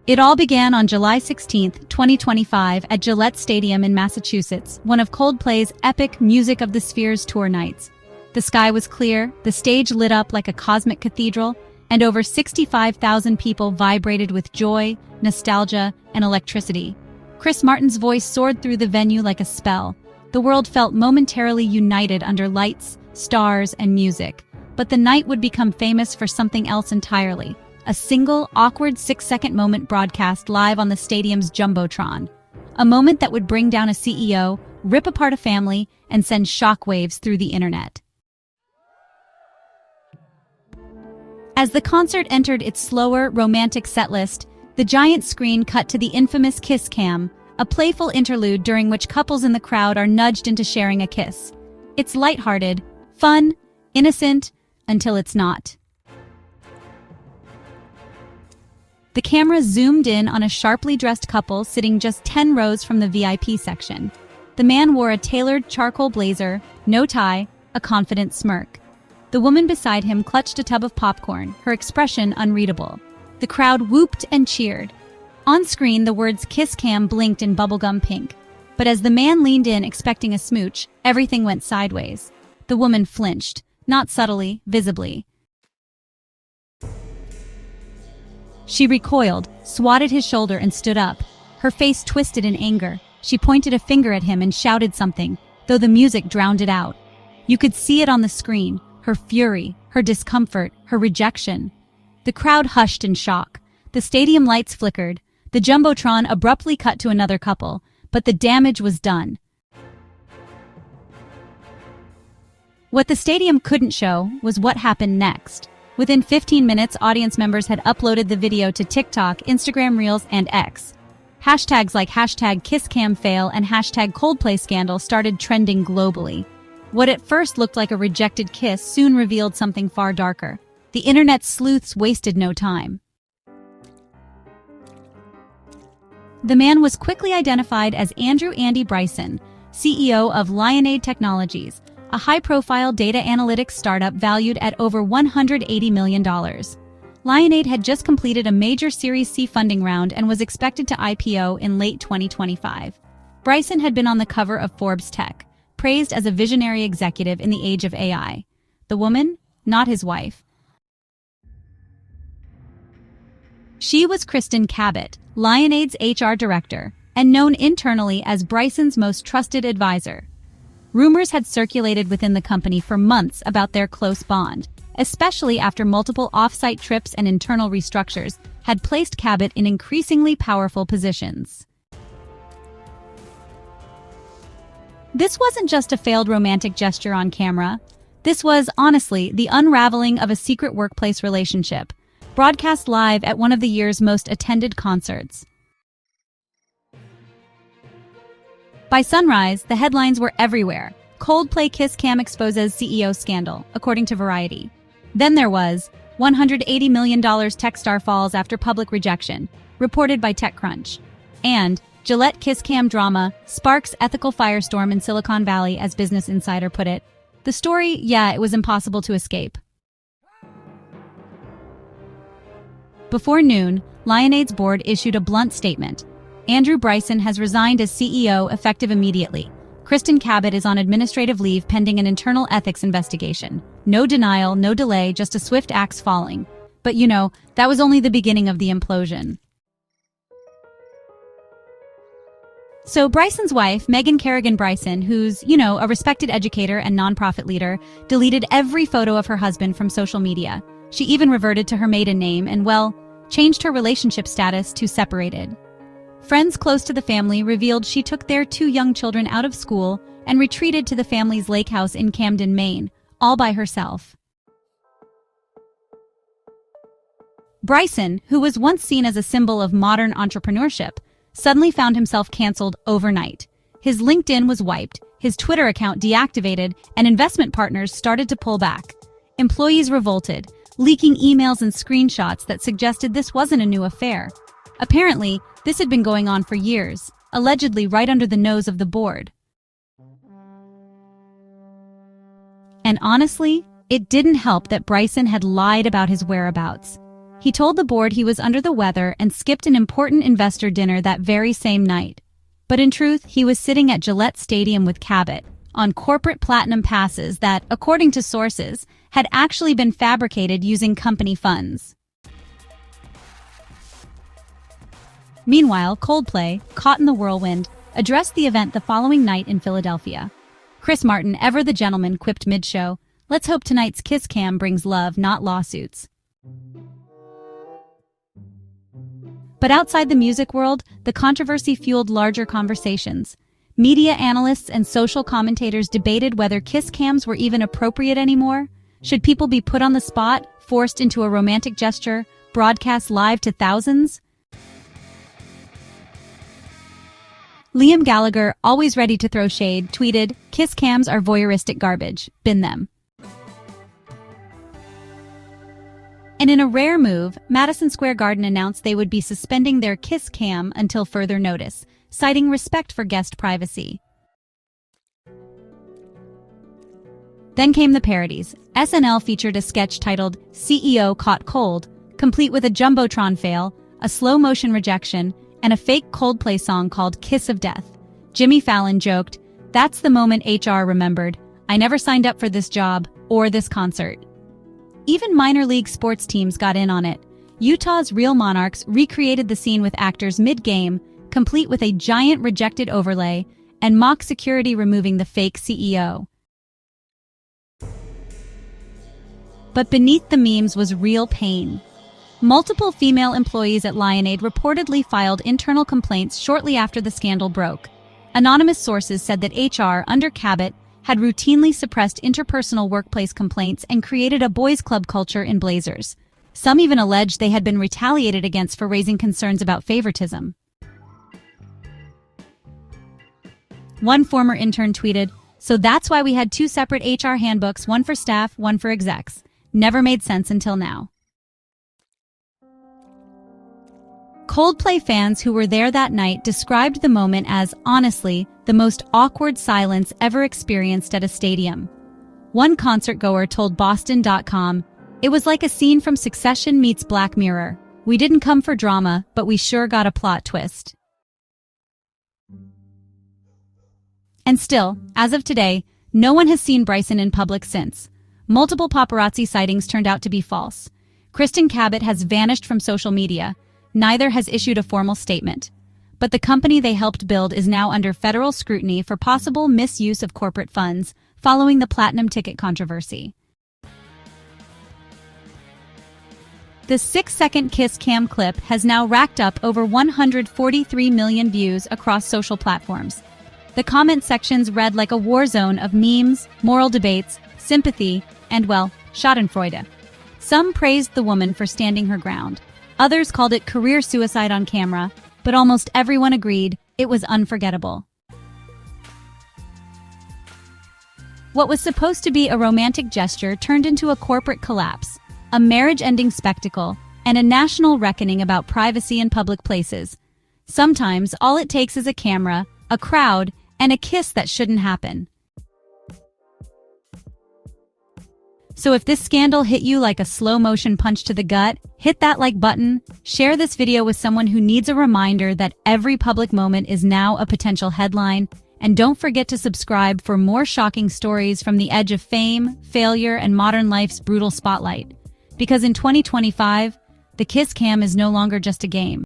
It all began on July 16, 2025 at Gillette Stadium in Massachusetts, one of Coldplay's epic Music of the Spheres tour nights. The sky was clear, the stage lit up like a cosmic cathedral, and over 65,000 people vibrated with joy, nostalgia, and electricity. Chris Martin's voice soared through the venue like a spell. The world felt momentarily united under lights, stars, and music. But the night would become famous for something else entirely. A single, awkward 6-second moment broadcast live on the stadium's Jumbotron. A moment that would bring down a CEO, rip apart a family, and send shockwaves through the internet. As the concert entered its slower, romantic setlist, the giant screen cut to the infamous kiss cam, a playful interlude during which couples in the crowd are nudged into sharing a kiss. It's lighthearted, fun, innocent, until it's not. The camera zoomed in on a sharply dressed couple sitting just 10 rows from the VIP section. The man wore a tailored charcoal blazer, no tie, a confident smirk. The woman beside him clutched a tub of popcorn, her expression unreadable. The crowd whooped and cheered. On screen, the words "Kiss Cam" blinked in bubblegum pink. But as the man leaned in expecting a smooch, everything went sideways. The woman flinched, not subtly, visibly. She recoiled, swatted his shoulder, and stood up. Her face twisted in anger. She pointed a finger at him and shouted something, though the music drowned it out. You could see it on the screen, her fury, her discomfort, her rejection. The crowd hushed in shock. The stadium lights flickered. The Jumbotron abruptly cut to another couple, but the damage was done. What the stadium couldn't show was what happened next. Within 15 minutes, audience members had uploaded the video to TikTok, Instagram Reels, and X. Hashtags like #KissCamFail and #Coldplay Scandal started trending globally. What at first looked like a rejected kiss soon revealed something far darker. The internet's sleuths wasted no time. The man was quickly identified as Andrew "Andy" Bryson, CEO of Lionaid Technologies, a high-profile data analytics startup valued at over $180 million. Lionaid had just completed a major Series C funding round and was expected to IPO in late 2025. Bryson had been on the cover of Forbes Tech, praised as a visionary executive in the age of AI. The woman? Not his wife. She was Kristin Cabot, Lionaid's HR director, and known internally as Bryson's most trusted advisor. Rumors had circulated within the company for months about their close bond, especially after multiple off-site trips and internal restructures had placed Cabot in increasingly powerful positions. This wasn't just a failed romantic gesture on camera. This was, honestly, the unraveling of a secret workplace relationship, broadcast live at one of the year's most attended concerts. By sunrise, the headlines were everywhere. Coldplay kiss cam exposes CEO scandal, according to Variety. Then there was $180 million tech star falls after public rejection, reported by TechCrunch. And Gillette kiss cam drama sparks ethical firestorm in Silicon Valley, as Business Insider put it. The story, it was impossible to escape. Before noon, Lionaid's board issued a blunt statement. Andrew Bryson has resigned as CEO effective immediately. Kristin Cabot is on administrative leave pending an internal ethics investigation. No denial, no delay, just a swift axe falling. But that was only the beginning of the implosion. So Bryson's wife, Megan Kerrigan Bryson, who's, a respected educator and nonprofit leader, deleted every photo of her husband from social media. She even reverted to her maiden name and, changed her relationship status to separated. Friends close to the family revealed she took their 2 young children out of school and retreated to the family's lake house in Camden, Maine, all by herself. Bryson, who was once seen as a symbol of modern entrepreneurship, suddenly found himself canceled overnight. His LinkedIn was wiped, his Twitter account deactivated, and investment partners started to pull back. Employees revolted, leaking emails and screenshots that suggested this wasn't a new affair. Apparently, this had been going on for years, allegedly right under the nose of the board. And honestly, it didn't help that Bryson had lied about his whereabouts. He told the board he was under the weather and skipped an important investor dinner that very same night. But in truth, he was sitting at Gillette Stadium with Cabot, on corporate platinum passes that, according to sources, had actually been fabricated using company funds. Meanwhile, Coldplay, caught in the whirlwind, addressed the event the following night in Philadelphia. Chris Martin, ever the gentleman, quipped mid-show, "Let's hope tonight's kiss cam brings love, not lawsuits." But outside the music world, the controversy fueled larger conversations. Media analysts and social commentators debated whether kiss cams were even appropriate anymore. Should people be put on the spot, forced into a romantic gesture, broadcast live to thousands? Liam Gallagher, always ready to throw shade, tweeted, "Kiss cams are voyeuristic garbage. Bin them." And in a rare move, Madison Square Garden announced they would be suspending their kiss cam until further notice, citing respect for guest privacy. Then came the parodies. SNL featured a sketch titled CEO Caught Cold, complete with a Jumbotron fail, a slow-motion rejection, and a fake Coldplay song called Kiss of Death. Jimmy Fallon joked, "That's the moment HR remembered. I never signed up for this job or this concert." Even minor league sports teams got in on it. Utah's Real Monarchs recreated the scene with actors mid-game, complete with a giant rejected overlay, and mock security removing the fake CEO. But beneath the memes was real pain. Multiple female employees at Lionaid reportedly filed internal complaints shortly after the scandal broke. Anonymous sources said that HR, under Cabot, had routinely suppressed interpersonal workplace complaints and created a boys' club culture in Blazers. Some even alleged they had been retaliated against for raising concerns about favoritism. One former intern tweeted, "So that's why we had two separate HR handbooks, one for staff, one for execs. Never made sense until now." Coldplay fans who were there that night described the moment as, honestly, the most awkward silence ever experienced at a stadium. One concertgoer told Boston.com, "It was like a scene from Succession meets Black Mirror. We didn't come for drama, but we sure got a plot twist." And still, as of today, no one has seen Bryson in public since. Multiple paparazzi sightings turned out to be false. Kristin Cabot has vanished from social media. Neither has issued a formal statement. But the company they helped build is now under federal scrutiny for possible misuse of corporate funds following the platinum ticket controversy. The 6-second kiss cam clip has now racked up over 143 million views across social platforms. The comment sections read like a war zone of memes, moral debates, sympathy, and, well, schadenfreude. Some praised the woman for standing her ground. Others called it career suicide on camera, but almost everyone agreed it was unforgettable. What was supposed to be a romantic gesture turned into a corporate collapse, a marriage-ending spectacle, and a national reckoning about privacy in public places. Sometimes all it takes is a camera, a crowd, and a kiss that shouldn't happen. So if this scandal hit you like a slow-motion punch to the gut, hit that like button, share this video with someone who needs a reminder that every public moment is now a potential headline, and don't forget to subscribe for more shocking stories from the edge of fame, failure, and modern life's brutal spotlight. Because in 2025, the kiss cam is no longer just a game.